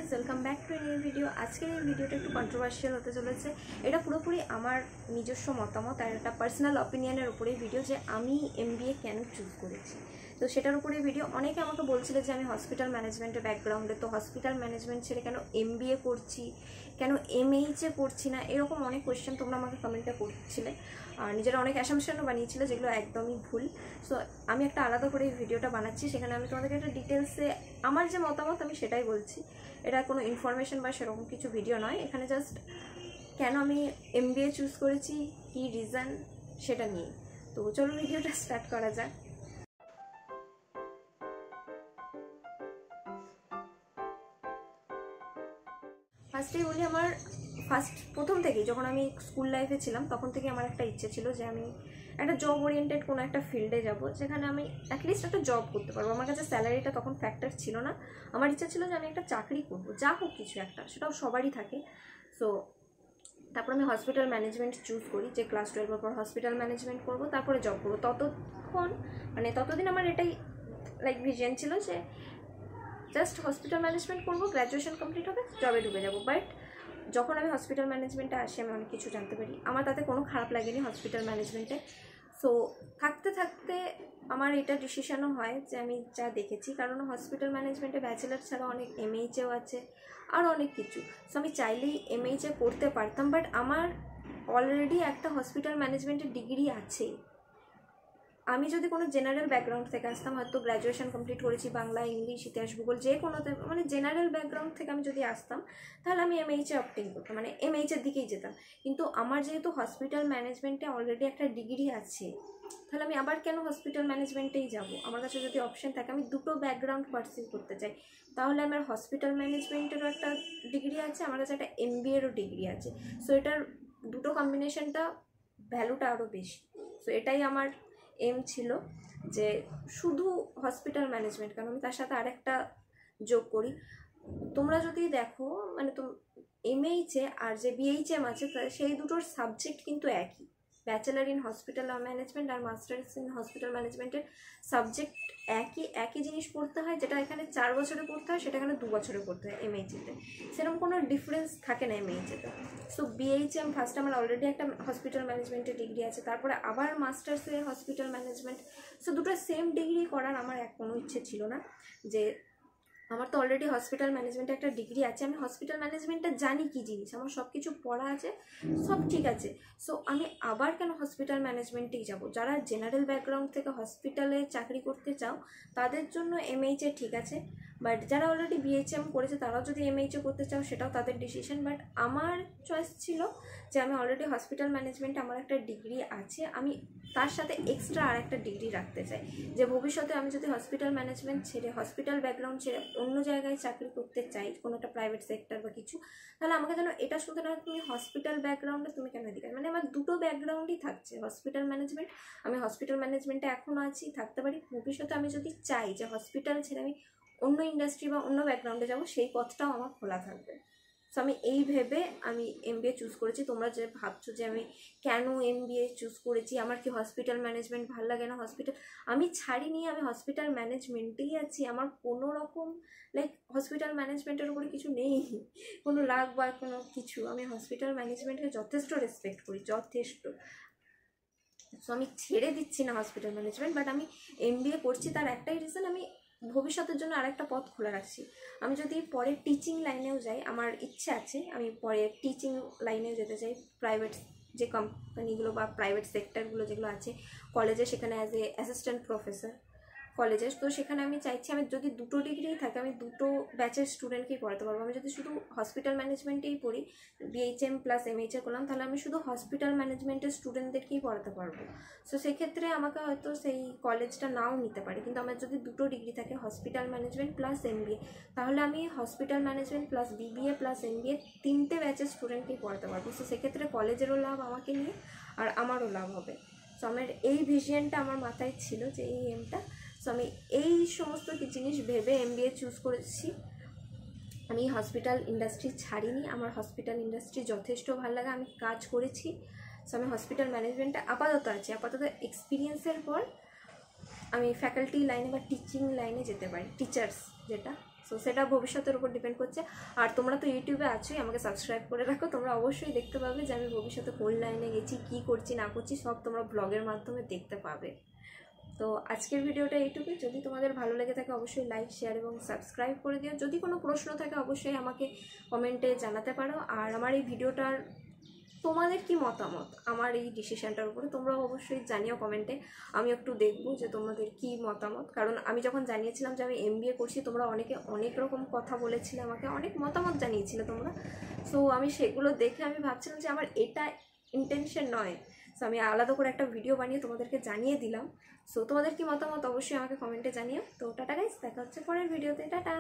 Guys, welcome back to new video. আজকের এই ভিডিওটা একটু কন্ট্রোভার্সিয়াল হতে চলেছে। এটা পুরোপুরি আমার নিজস্ব মতামত আর একটা পার্সোনাল অপিনিয়নের উপরেই ভিডিও যে আমি এমবিএ কেন চুজ করেছি। তো সেটার উপরেই ভিডিও। অনেকে আমাকে বলছিল যে আমি হসপিটাল ম্যানেজমেন্টের ব্যাকগ্রাউন্ডে, তো হসপিটাল ম্যানেজমেন্ট ছেড়ে কেন এমবিএ করছি, কেন এমএইচে করছি না, এরকম অনেক কোয়েশ্চেন তোমরা আমাকে কমেন্টে করছিলে আর নিজেরা অনেক অ্যাসাম্পশনও বানিয়েছিল, যেগুলো একদমই ভুল। সো আমি একটা আলাদা করে এই ভিডিওটা বানাচ্ছি, সেখানে আমি তোমাদেরকে একটা ডিটেলসে আমার যে মতামত আমি সেটাই বলছি। এটা কোনো ইনফরমেশন বা সেরকম কিছু ভিডিও নয়, এখানে জাস্ট কেন আমি এমবিএ চুজ করেছি, কী রিজন, সেটা নিয়ে। তো চলো ভিডিওটা স্টার্ট করা যাক। ফার্স্টেই বলি, আমার প্রথম থেকেই যখন আমি স্কুল লাইফে ছিলাম তখন থেকে আমার একটা ইচ্ছে ছিল যে আমি একটা জব ওরিয়েন্টেড কোনো একটা ফিল্ডে যাব, যেখানে আমি অ্যাটলিস্ট একটা জব করতে পারবো। আমার কাছে স্যালারিটা তখন ফ্যাক্টর ছিল না, আমার ইচ্ছা ছিল যে আমি একটা চাকরি করবো, যা হোক কিছু একটা, সেটাও সবারই থাকে। সো তারপর আমি হসপিটাল ম্যানেজমেন্ট চুজ করি, যে ক্লাস 12-এর পর হসপিটাল ম্যানেজমেন্ট করবো, তারপরে জব করবো। ততদিন আমার এটাই লাইক ভিশন ছিল যে জাস্ট হসপিটাল ম্যানেজমেন্ট করবো, গ্র্যাজুয়েশন কমপ্লিট হবে, জবে ঢুকে যাবো। বাট যখন আমি হসপিটাল ম্যানেজমেন্টে আসি আমি অনেক কিছু জানতে পারি, আমার তাতে কোনো খারাপ লাগেনি হসপিটাল ম্যানেজমেন্টে। সো থাকতে থাকতে আমার এটা ডিসিশনও হয় যে আমি যা দেখেছি, কারণ হসপিটাল ম্যানেজমেন্টে ব্যাচেলার ছাড়া অনেক এমএইচেও আছে, আরও অনেক কিছু। সো আমি চাইলেই এমএইচে করতে পারতাম, বাট আমার অলরেডি একটা হসপিটাল ম্যানেজমেন্টের ডিগ্রি আছে। আমি যদি কোনো জেনারেল ব্যাকগ্রাউন্ড থেকে আসতাম, হয়তো গ্র্যাজুয়েশন কমপ্লিট করেছি, বাংলা, ইংলিশ, ইতিহাস, ভূগোল, যে কোনোতে, মানে জেনারেল ব্যাকগ্রাউন্ড থেকে আমি যদি আসতাম, তাহলে আমি এমএইচে অপটিং করতাম, মানে এমএইচের দিকেই যেতাম। কিন্তু আমার যেহেতু হসপিটাল ম্যানেজমেন্টে অলরেডি একটা ডিগ্রি আছে, তাহলে আমি আবার কেন হসপিটাল ম্যানেজমেন্টেই যাব? আমার কাছে যদি অপশন থাকে, আমি দুটো ব্যাকগ্রাউন্ড পারসিউ করতে চাই, তাহলে আমার হসপিটাল ম্যানেজমেন্টেরও একটা ডিগ্রি আছে, আমার কাছে একটা এমবিএরও ডিগ্রি আছে। সো এটার দুটো কম্বিনেশনটা ভ্যালুটা আরও বেশি। সো এটাই আমার এম ছিল যে শুধু হসপিটাল ম্যানেজমেন্ট, কারণ আমি তার সাথে আরেকটা যোগ করি। তোমরা যদি দেখো, মানে এমএইচে আর যে বিএইচএম আছে, সেই দুটোর সাবজেক্ট কিন্তু একই। ব্যাচেলার ইন হসপিটাল ম্যানেজমেন্ট আর মাস্টার্স ইন হসপিটাল ম্যানেজমেন্টের সাবজেক্ট একই জিনিস পড়তে হয়। যেটা এখানে 4 বছরে পড়তে হয়, সেটা এখানে 2 বছরে পড়তে হয় এমএইচেতে। সেরকম কোনো ডিফারেন্স থাকে না এমএইচেতে। সো বিএইচএম ফার্স্ট আমার অলরেডি একটা হসপিটাল ম্যানেজমেন্টের ডিগ্রি আছে, তারপরে আবার মাস্টার্সের হসপিটাল ম্যানেজমেন্ট। সো দুটো সেম ডিগ্রি করার আমার কোনো ইচ্ছে ছিল না। যে আমার তো অলরেডি হসপিটাল ম্যানেজমেন্টে একটা ডিগ্রি আছে, আমি হসপিটাল ম্যানেজমেন্টটা জানি কী জিনিস, আমার সব কিছু পড়া আছে, সব ঠিক আছে। সো আমি আবার কেন হসপিটাল ম্যানেজমেন্টেই যাব? যারা জেনারেল ব্যাকগ্রাউন্ড থেকে হসপিটালে চাকরি করতে চাও তাদের জন্য এমএইচে ঠিক আছে, বাট যারা অলরেডি বিএইচএম করেছে তারাও যদি এমএইচে করতে চাও, সেটাও তাদের ডিসিশন। বাট আমার চয়েস ছিল যে আমি অলরেডি হসপিটাল ম্যানেজমেন্টে আমার একটা ডিগ্রি আছে, আমি তার সাথে এক্সট্রা আর একটা ডিগ্রি রাখতে চাই, যে ভবিষ্যতে আমি যদি হসপিটাল ম্যানেজমেন্ট ছেড়ে, হসপিটাল ব্যাকগ্রাউন্ড ছেড়ে অন্য জায়গায় চাকরি করতে চাই, কোনো একটা প্রাইভেট সেক্টর বা কিছু, তাহলে আমাকে যেন এটা শুনতে না তুমি হসপিটাল ব্যাকগ্রাউন্ডে তুমি কেন এদিকে। মানে আমার দুটো ব্যাকগ্রাউন্ডই থাকছে, হসপিটাল ম্যানেজমেন্ট, আমি হসপিটাল ম্যানেজমেন্টে এখনও আছি, থাকতে পারি। ভবিষ্যতে আমি যদি চাই যে হসপিটাল ছেড়ে আমি অন্য ইন্ডাস্ট্রি বা অন্য ব্যাকগ্রাউন্ডে যাবো, সেই পথটাও আমার খোলা থাকবে। সো আমি এই ভেবে আমি এমবিএ চুজ করেছি। তোমরা যে ভাবছো যে আমি কেন এমবিএ চুজ করেছি, আমার কি হসপিটাল ম্যানেজমেন্ট ভালো লাগে না, আমি ছাড়িনি, আমি হসপিটাল ম্যানেজমেন্টেই আছি। আমার কোনো রকম লাইক হসপিটাল ম্যানেজমেন্টের উপরে কিছু নেই, কোনো রাগ বা কোনো কিছু। আমি হসপিটাল ম্যানেজমেন্টকে যথেষ্ট রেসপেক্ট করি, যথেষ্ট। সো আমি ছেড়ে দিচ্ছি না হসপিটাল ম্যানেজমেন্ট, বাট আমি এমবিএ করছি তার একটাই রিজন, আমি ভবিষ্যতের জন্য আরেকটা পথ খোলা রাখছি। আমি যদি পরে টিচিং লাইনেও যাই, আমার ইচ্ছে আছে আমি পরে টিচিং লাইনেও যেতে চাই। প্রাইভেট যে কোম্পানিগুলো বা প্রাইভেট সেক্টরগুলো যেগুলো আছে কলেজে, সেখানে অ্যাজ এ অ্যাসিস্ট্যান্ট প্রফেসর কলেজে, তো সেখানে আমি চাইছি আমি যদি দুটো ডিগ্রিই থাকে, আমি দুটো ব্যাচের স্টুডেন্টকেই পড়াতে পারবো। আমি যদি শুধু হসপিটাল ম্যানেজমেন্টেই পড়ি, বিএইচএম প্লাস এমএইচএ করলাম, তাহলে আমি শুধু হসপিটাল ম্যানেজমেন্টের স্টুডেন্টদেরকেই পড়াতে পারবো। সো সেক্ষেত্রে আমাকে হয়তো সেই কলেজটা নাও নিতে পারি, কিন্তু আমার যদি দুটো ডিগ্রি থাকে, হসপিটাল ম্যানেজমেন্ট প্লাস এমবিএ, তাহলে আমি hospital management plus BBA plus MBA 3টে ব্যাচের স্টুডেন্টকেই পড়াতে পারবো। সো সেক্ষেত্রে কলেজেরও লাভ আমাকে নিয়ে, আর আমারও লাভ হবে। সো আমার এই ভিশনটা আমার মাথায় ছিল, যে এই এমটা। সো আমি এই সমস্ত জিনিস ভেবে এমবিএ চুজ করেছি। আমি হসপিটাল ইন্ডাস্ট্রি ছাড়িনি, আমার হসপিটাল ইন্ডাস্ট্রি যথেষ্ট ভালো লাগে, আমি কাজ করেছি। সো আমি হসপিটাল ম্যানেজমেন্টে আপাতত আছি, আপাতত এক্সপিরিয়েন্সের পর আমি ফ্যাকাল্টি লাইনে বা টিচিং লাইনে যেতে পারি, টিচার্স যেটা, সো সেটা ভবিষ্যতের উপর ডিপেন্ড করছে। আর তোমরা তো ইউটিউবে আছোই, আমাকে সাবস্ক্রাইব করে রাখো, তোমরা অবশ্যই দেখতে পাবে যে আমি ভবিষ্যতে কোন লাইনে গেছি, কী করছি না করছি, সব তোমরা ব্লগের মাধ্যমে দেখতে পাবে। তো আজকের ভিডিওটা এইটুকুই। যদি তোমাদের ভালো লেগে থাকে অবশ্যই লাইক, শেয়ার এবং সাবস্ক্রাইব করে দিও। যদি কোনো প্রশ্ন থাকে অবশ্যই আমাকে কমেন্টে জানাতে পারো। আর আমার এই ভিডিওটার তোমাদের কি মতামত আমার এই ডিসিশনটার উপরে তোমরাও অবশ্যই জানিও কমেন্টে। আমি একটু দেখবো যে তোমাদের কি মতামত, কারণ আমি যখন জানিয়েছিলাম যে আমি MBA করছি, তোমরা অনেকে অনেক রকম কথা বলেছিলে, আমাকে অনেক মতামত জানিয়েছিলে তোমরা। সো আমি সেগুলো দেখে আমি ভাবছিলাম যে আমার এটা ইন্টেনশন নয়। সো আমি আলাদা করে একটা ভিডিও বানিয়ে তোমাদেরকে জানিয়ে দিলাম। সো তোমাদের কি মতামত অবশ্যই আমাকে কমেন্টে জানিও। তো টাটা গাইস, দেখা হচ্ছে পরের ভিডিওতে, টাটা।